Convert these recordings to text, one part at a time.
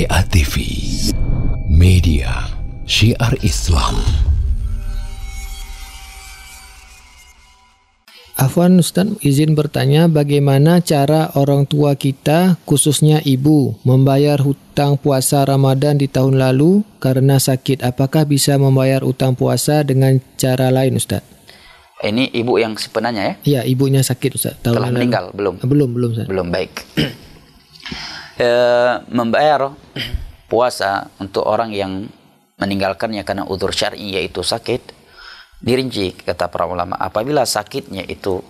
MTA TV, media syiar Islam. Afwan Ustaz, izin bertanya, bagaimana cara orang tua kita, khususnya ibu, membayar hutang puasa Ramadan di tahun lalu karena sakit? Apakah bisa membayar hutang puasa dengan cara lain, Ustaz? Ini ibu yang sebenarnya ya? Iya, ibunya sakit, Ustaz. Telah meninggal? Belum? Belum, Ustaz. Belum, baik. Membayar puasa untuk orang yang meninggalkannya karena udzur syar'i, yaitu sakit, dirinci kata para ulama. Apabila sakitnya itu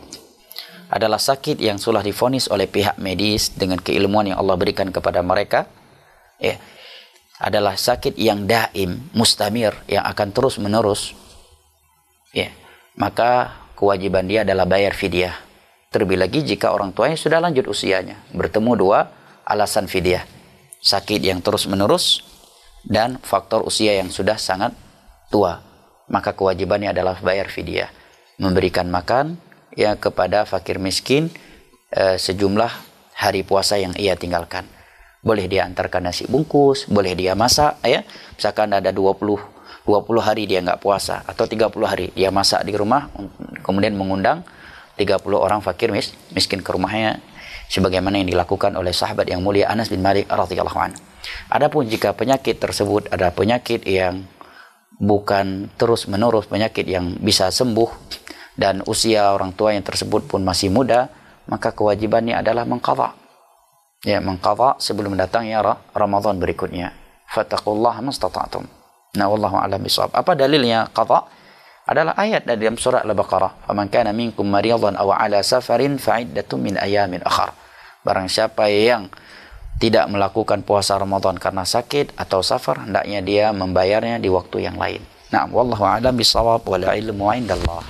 adalah sakit yang sudah divonis oleh pihak medis dengan keilmuan yang Allah berikan kepada mereka, ya, adalah sakit yang daim, mustamir, yang akan terus menerus, ya, maka kewajiban dia adalah bayar fidyah. Terlebih lagi jika orang tuanya sudah lanjut usianya. Bertemu dua alasan fidyah: sakit yang terus menerus dan faktor usia yang sudah sangat tua. Maka kewajibannya adalah bayar fidyah, memberikan makan ya kepada fakir miskin sejumlah hari puasa yang ia tinggalkan. Boleh dia antarkan nasi bungkus, boleh dia masak ya. Misalkan ada 20 hari dia nggak puasa, atau 30 hari dia masak di rumah, kemudian mengundang 30 orang fakir miskin ke rumahnya, sebagaimana yang dilakukan oleh sahabat yang mulia Anas bin Malik radhiyallahu anhu. Adapun jika penyakit tersebut ada penyakit yang bukan terus menerus, penyakit yang bisa sembuh dan usia orang tua yang tersebut pun masih muda, maka kewajibannya adalah mengqadha. Ya, mengqadha sebelum datangnya Ramadan berikutnya. Fattaqullaha mastata'tum. Nah, wallahu a'lam bishawab. Apa dalilnya qadha? Adalah ayat dari dalam surah Al-Baqarah. Faman kana minkum maridan aw 'ala safarin fa'iddatun min ayamin akhar. Barang siapa yang tidak melakukan puasa Ramadan karena sakit atau safar, hendaknya dia membayarnya di waktu yang lain. Nah, wallahu a'lam bishawab, wal ilmu 'indallah.